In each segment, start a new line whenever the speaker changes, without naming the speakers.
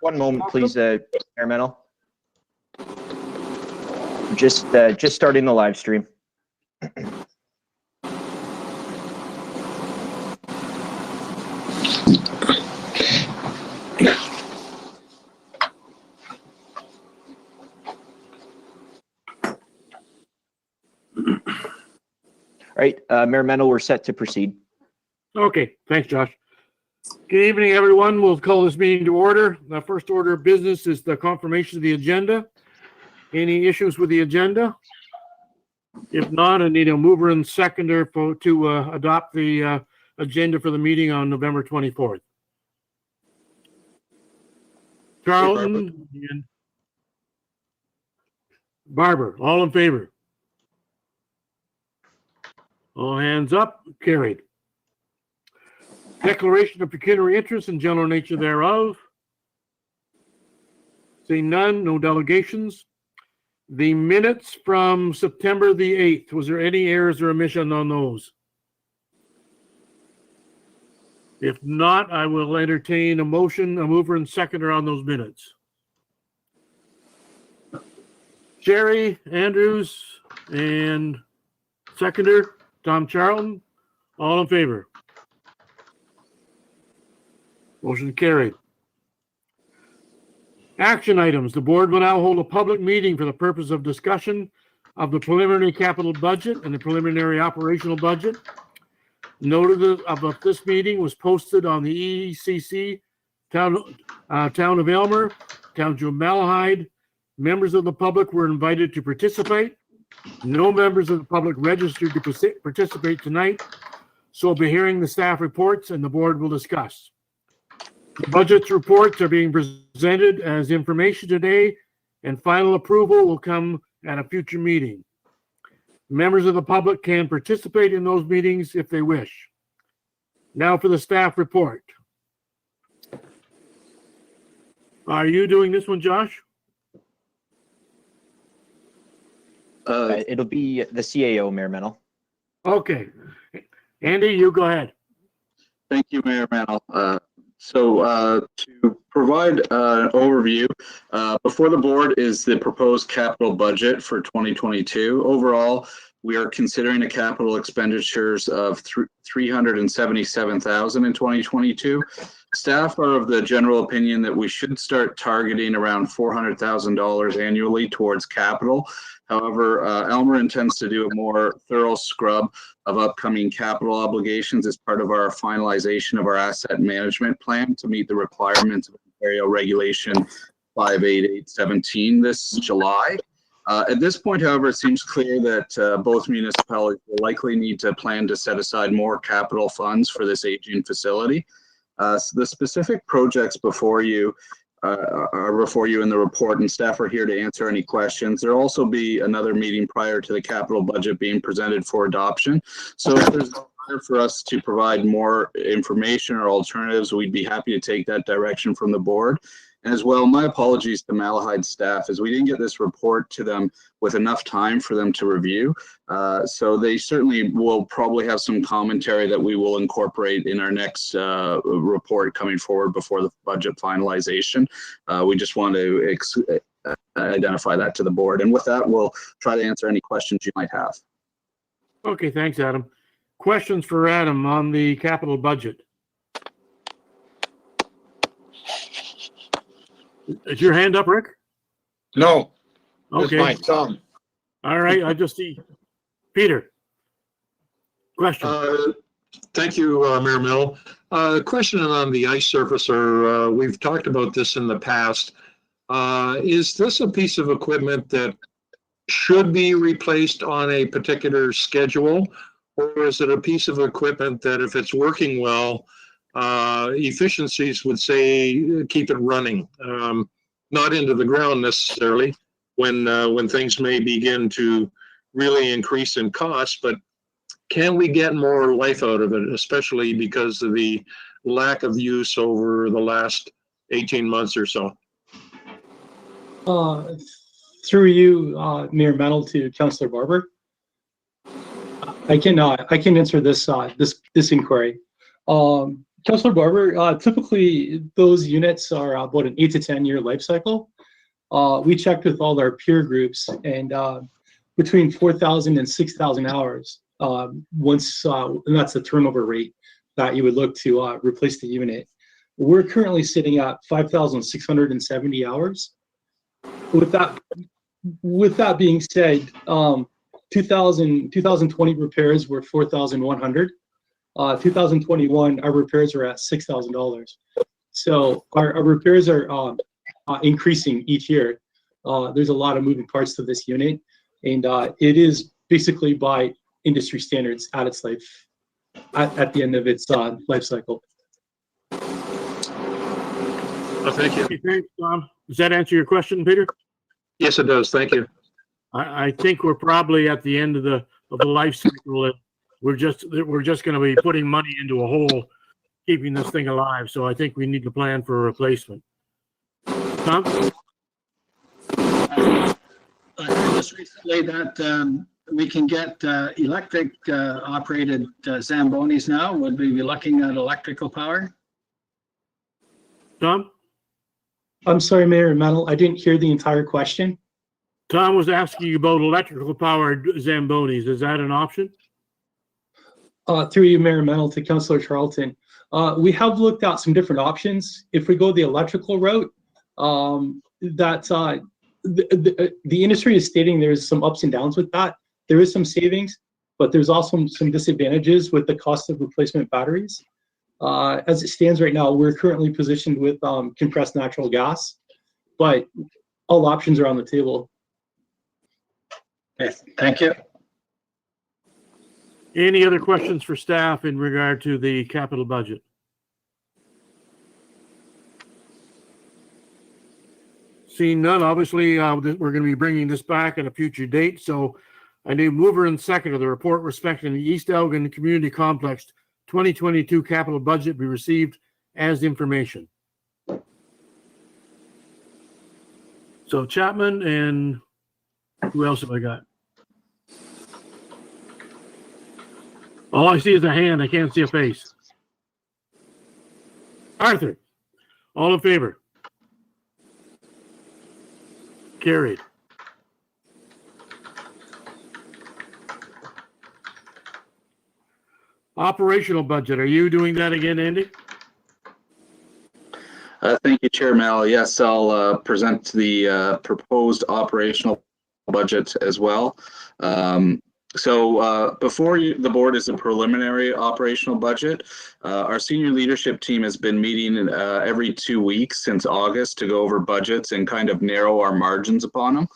One moment, please, Mayor Mennel. Just starting the live stream. All right, Mayor Mennel, we're set to proceed.
Okay, thanks, Josh. Good evening, everyone. We'll call this meeting to order. The first order of business is the confirmation of the agenda. Any issues with the agenda? If not, I need a mover and seconder to adopt the agenda for the meeting on November 24th. Carlton and Barber, all in favor? All hands up, carried. Declaration of pecuniary interest and general nature thereof. Seeing none, no delegations. The minutes from September the 8th, was there any errors or omission on those? If not, I will entertain a motion, a mover and seconder on those minutes. Jerry Andrews and seconder Tom Charlton, all in favor? Motion carried. Action items. The board will now hold a public meeting for the purpose of discussion of the preliminary capital budget and the preliminary operational budget. Notice of this meeting was posted on the EECC, Town of Aylmer, Township of Malahide. Members of the public were invited to participate. No members of the public registered to participate tonight, so we'll be hearing the staff reports and the board will discuss. The budget reports are being presented as information today, and final approval will come at a future meeting. Members of the public can participate in those meetings if they wish. Now for the staff report. Are you doing this one, Josh?
It'll be the CAO, Mayor Mennel.
Okay. Andy, you go ahead.
Thank you, Mayor Mennel. So to provide an overview, before the board is the proposed capital budget for 2022. Overall, we are considering a capital expenditures of $377,000 in 2022. Staff are of the general opinion that we should start targeting around $400,000 annually towards capital. However, Aylmer intends to do a more thorough scrub of upcoming capital obligations as part of our finalization of our asset management plan to meet the requirements of Ontario Regulation 58817 this July. At this point, however, it seems clear that both municipalities will likely need to plan to set aside more capital funds for this aging facility. So the specific projects before you are before you in the report, and staff are here to answer any questions. There'll also be another meeting prior to the capital budget being presented for adoption. So if there's a desire for us to provide more information or alternatives, we'd be happy to take that direction from the board. And as well, my apologies to Malahide staff, as we didn't get this report to them with enough time for them to review. So they certainly will probably have some commentary that we will incorporate in our next report coming forward before the budget finalization. We just want to identify that to the board. And with that, we'll try to answer any questions you might have.
Okay, thanks, Adam. Questions for Adam on the capital budget? Is your hand up, Rick?
No.
Okay.
My thumb.
All right. I just see Peter. Question.
Thank you, Mayor Mill. Question on the ice surfacer. We've talked about this in the past. Is this a piece of equipment that should be replaced on a particular schedule, or is it a piece of equipment that, if it's working well, efficiencies would say keep it running, not into the ground necessarily when things may begin to really increase in cost, but can we get more life out of it, especially because of the lack of use over the last 18 months or so?
Through you, Mayor Mennel, to Councillor Barber. I can answer this inquiry. Councilor Barber, typically those units are about an 8 to 10 year life cycle. We checked with all our peer groups, and between 4,000 and 6,000 hours, and that's the turnover rate that you would look to replace the unit. We're currently sitting at 5,670 hours. With that being said, 2020 repairs were 4,100. 2021, our repairs are at $6,000. So our repairs are increasing each year. There's a lot of moving parts to this unit, and it is basically by industry standards at its life, at the end of its life cycle.
Oh, thank you.
Okay, thanks, Tom. Does that answer your question, Peter?
Yes, it does. Thank you.
I think we're probably at the end of the life cycle. We're just going to be putting money into a hole, keeping this thing alive. So I think we need to plan for a replacement. Tom?
I heard just recently that we can get electric operated Zambonis now. Would we be looking at electrical power?
Tom?
I'm sorry, Mayor Mennel, I didn't hear the entire question.
Tom was asking you about electrical powered Zambonis. Is that an option?
Through you, Mayor Mennel, to Councillor Charlton. We have looked at some different options. If we go the electrical route, the industry is stating there's some ups and downs with that. There is some savings, but there's also some disadvantages with the cost of replacement batteries. As it stands right now, we're currently positioned with compressed natural gas, but all options are on the table.
Okay, thank you.
Any other questions for staff in regard to the capital budget? Seeing none, obviously, we're going to be bringing this back at a future date. So I need mover and second of the report respecting the East Elgin Community Complex 2022 capital budget be received as information. So Chapman, and who else have I got? All I see is a hand. I can't see a face. Arthur, all in favor? Carried. Operational budget. Are you doing that again, Andy?
Thank you, Chair Mel. Yes, I'll present the proposed operational budget as well. Before the board is a preliminary operational budget. Our senior leadership team has been meeting every 2 weeks since August to go over budgets and kind of narrow our margins upon them.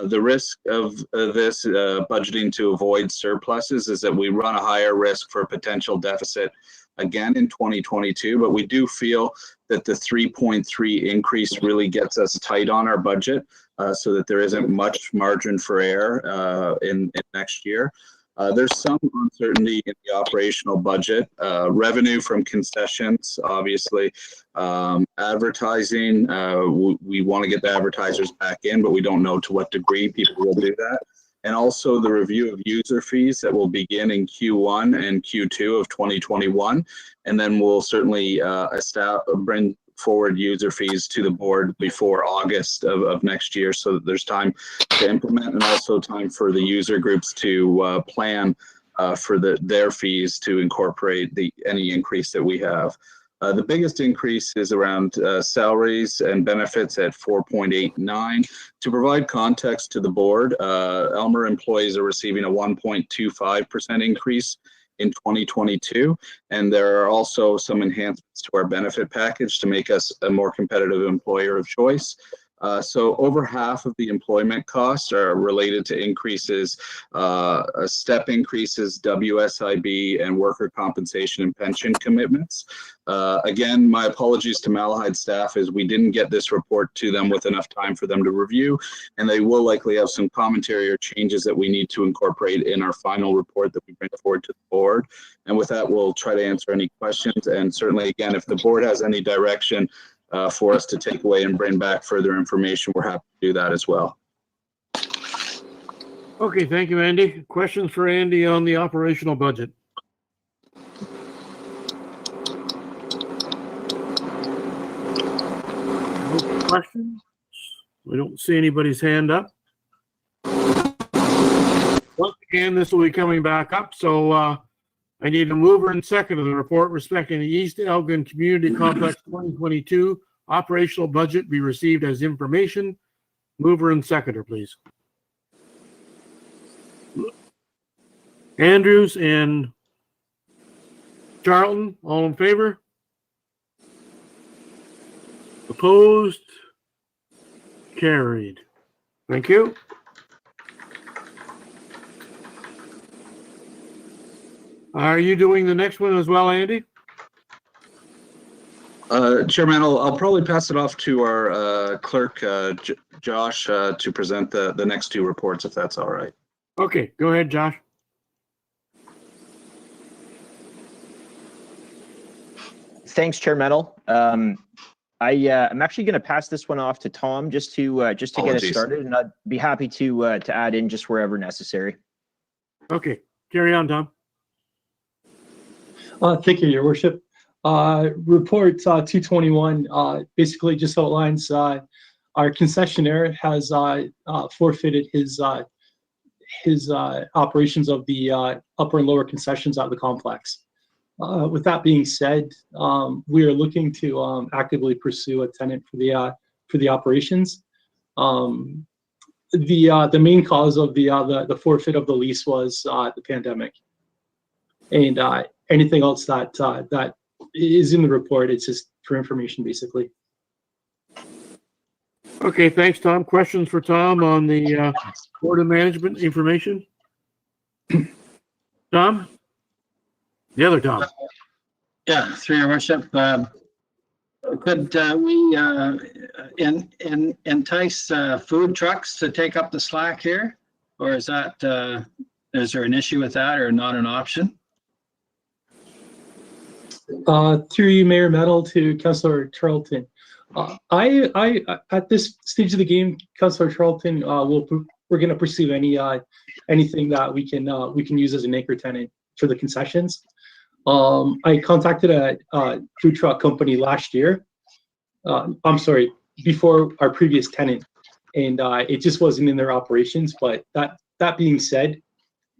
The risk of this budgeting to avoid surpluses is that we run a higher risk for a potential deficit again in 2022, but we do feel that the 3.3 increase really gets us tight on our budget so that there isn't much margin for error in next year. There's some uncertainty in the operational budget. Revenue from concessions, obviously. Advertising, we want to get the advertisers back in, but we don't know to what degree people will do that. And also the review of user fees that will begin in Q1 and Q2 of 2021. And then we'll certainly bring forward user fees to the board before August of next year so that there's time to implement and also time for the user groups to plan for their fees to incorporate any increase that we have. The biggest increase is around salaries and benefits at 4.89. To provide context to the board, Elmer employees are receiving a 1.25% increase in 2022, and there are also some enhancements to our benefit package to make us a more competitive employer of choice. So over half of the employment costs are related to increases, step increases, WSIB, and worker compensation and pension commitments. Again, my apologies to Malahide staff as we didn't get this report to them with enough time for them to review, and they will likely have some commentary or changes that we need to incorporate in our final report that we bring forward to the board. And with that, we'll try to answer any questions. And certainly, again, if the board has any direction for us to take away and bring back further information, we're happy to do that as well.
Okay, thank you, Andy. Questions for Andy on the operational budget? questions? We don't see anybody's hand up. Once again, this will be coming back up, so I need a mover and second of the report respecting the East Elgin Community Complex 2022 operational budget be received as information. Mover and seconder, please. Andrews and Charlton, all in favor? Opposed? Carried. Thank you. Are you doing the next one as well, Andy?
Chairman, I'll probably pass it off to our clerk, Josh, to present the next two reports, if that's all right.
Okay, go ahead, Josh.
Thanks, Chair Mettle. I'm actually going to pass this one off to Tom just to get us
Apologies.
started, and I'd be happy to add in just wherever necessary.
Okay, carry on, Tom.
Thank you, Your Worship. Report 221 basically just outlines our concessionaire has forfeited his operations of the upper and lower concessions at the complex. With that being said, we are looking to actively pursue a tenant for the operations. The main cause of the forfeit of the lease was the pandemic, and anything else that is in the report, it's just for information, basically.
Okay, thanks, Tom. Questions for Tom on the Board of Management information? Tom? The other Tom.
Yeah, through your worship, could we entice food trucks to take up the slack here? Or is that, is there an issue with that or not an option?
Through you, Mayor Mettle, to Councillor Charlton. I at this stage of the game, Councillor Charlton, we're going to pursue anything that we can use as an anchor tenant for the concessions. I contacted a food truck company last year. I'm sorry, before our previous tenant, and it just wasn't in their operations. But that being said,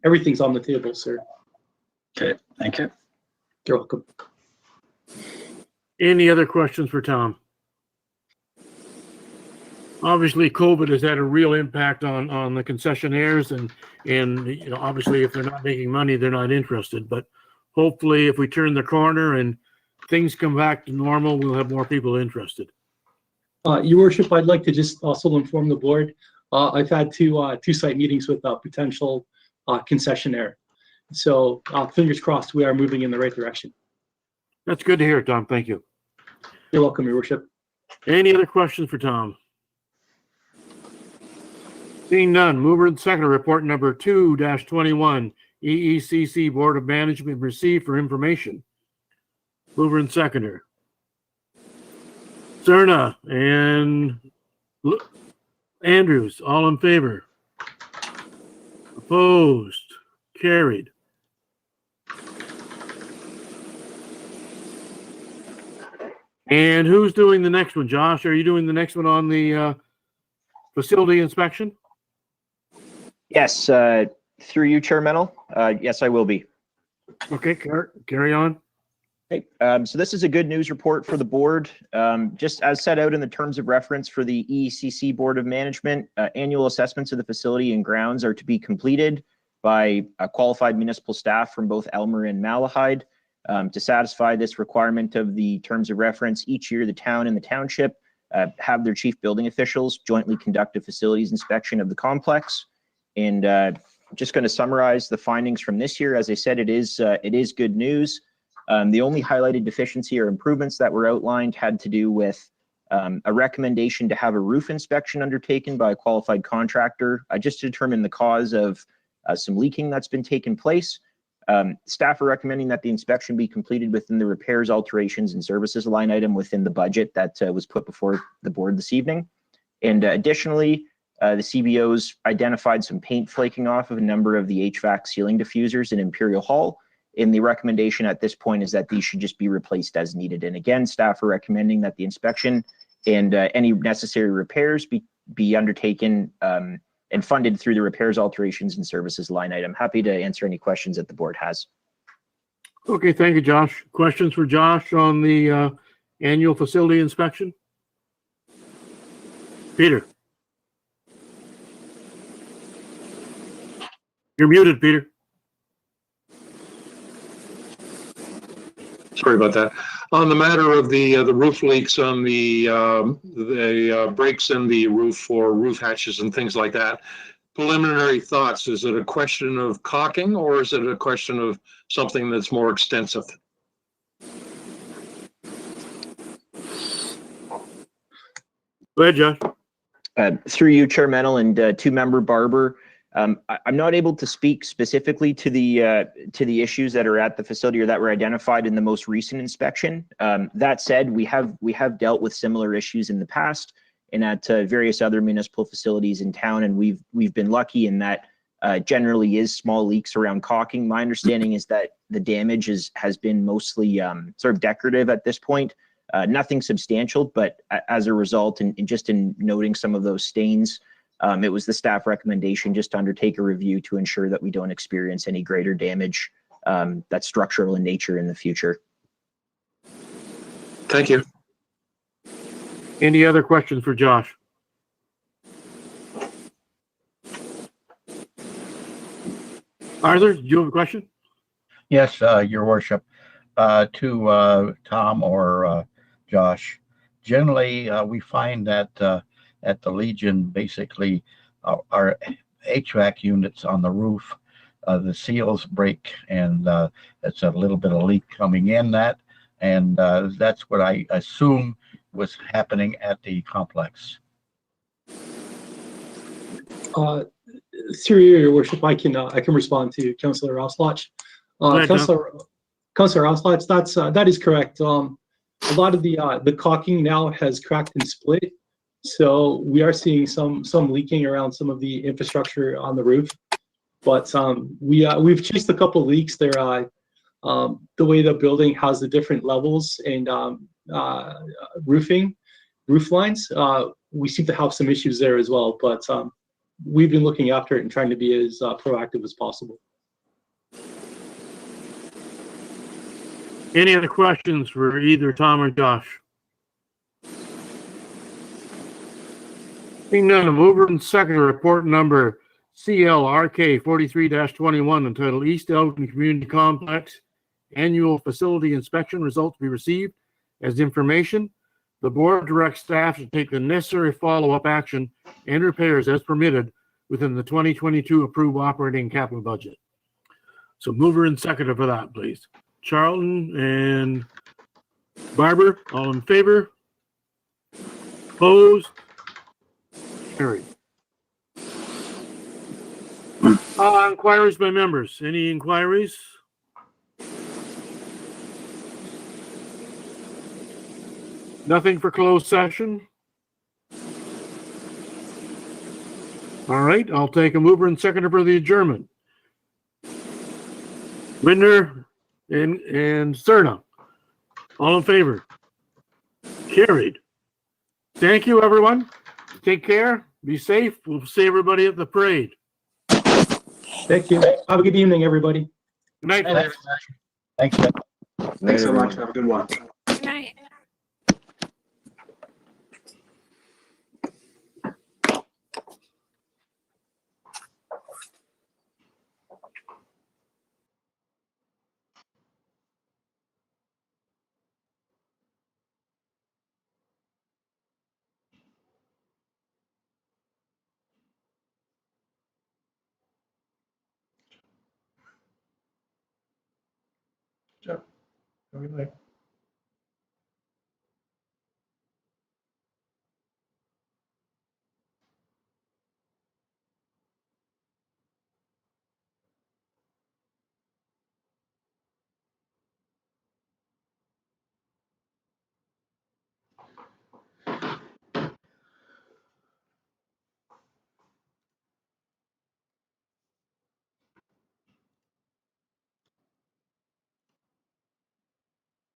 everything's on the table, sir.
Okay, thank you.
You're welcome.
Any other questions for Tom? Obviously, COVID has had a real impact on the concessionaires, and you know, obviously, if they're not making money, they're not interested. But hopefully, if we turn the corner and things come back to normal, we'll have more people interested.
Your Worship, I'd like to just also inform the board. I've had two site meetings with a potential concessionaire. So fingers crossed, we are moving in the right direction.
That's good to hear, Tom. Thank you.
You're welcome, Your Worship.
Any other questions for Tom? Seeing none, mover and seconder, report number 2-21, EECC Board of Management received for information. Mover and seconder. Cerna and Andrews, all in favor? Opposed? Carried. And who's doing the next one? Josh, are you doing the next one on the facility inspection?
Yes, through you, Chair Mettle. Yes, I will be.
Okay, carry on.
Okay, so this is a good news report for the board. Just as set out in the terms of reference for the EECC Board of Management, annual assessments of the facility and grounds are to be completed by qualified municipal staff from both Elmer and Malahide. To satisfy this requirement of the terms of reference, each year the town and the township have their chief building officials jointly conduct a facilities inspection of the complex. And just going to summarize the findings from this year. As I said, it is good news. The only highlighted deficiency or improvements that were outlined had to do with a recommendation to have a roof inspection undertaken by a qualified contractor just to determine the cause of some leaking that's been taking place. Staff are recommending that the inspection be completed within the repairs, alterations, and services line item within the budget that was put before the board this evening. And additionally, the CBOs identified some paint flaking off of a number of the HVAC ceiling diffusers in Imperial Hall. And the recommendation at this point is that these should just be replaced as needed. And again, staff are recommending that the inspection and any necessary repairs be undertaken and funded through the repairs, alterations, and services line item. Happy to answer any questions that the board has.
Okay, thank you, Josh. Questions for Josh on the annual facility inspection? Peter. You're muted, Peter.
Sorry about that. On the matter of the roof leaks on the breaks in the roof for roof hatches and things like that, preliminary thoughts, is it a question of caulking or is it a question of something that's more extensive?
Go ahead, Josh.
Through you, Chair Mennel, and two-member Barber, I'm not able to speak specifically to the issues that are at the facility or that were identified in the most recent inspection. That said, we have dealt with similar issues in the past and at various other municipal facilities in town, and we've been lucky in that generally is small leaks around caulking. My understanding is that the damage has been mostly sort of decorative at this point. Nothing substantial, but as a result, and just in noting some of those stains, it was the staff recommendation just to undertake a review to ensure that we don't experience any greater damage that's structural in nature in the future.
Thank you.
Any other questions for Josh? Arthur, do you have a question?
Yes, Your Worship. To Tom or Josh, generally we find that at the Legion, basically our HVAC units on the roof, the seals break, and it's a little bit of leak coming in that, and that's what I assume was happening at the complex.
Through you, Your Worship, I can respond to Councillor Auslotch. Councillor Auslotch, that is correct. A lot of the caulking now has cracked and split, so we are seeing some leaking around some of the infrastructure on the roof. But we've chased a couple of leaks there. The way the building has the different levels and roof lines, we seem to have some issues there as well. But we've been looking after it and trying to be as proactive as possible.
Any other questions for either Tom or Josh? Being none, a mover and seconder, report number CLRK 43-21 entitled East Elgin Community Complex Annual Facility Inspection Results be received as information. The board directs staff to take the necessary follow-up action and repairs as permitted within the 2022 approved operating capital budget. So mover and seconder for that, please. Charlton and Barber, all in favor? Opposed? Carried. Inquiries by members. Any inquiries? Nothing for closed session? All right, I'll take a mover and seconder for the adjournment. Winder and Cerna. All in favor? Carried. Thank you, everyone. Take care. Be safe. We'll see everybody at the parade.
Thank you. Have a good evening, everybody.
Good night.
Thanks.
Thanks so much. Have a good one.
Good night.
Have a good night.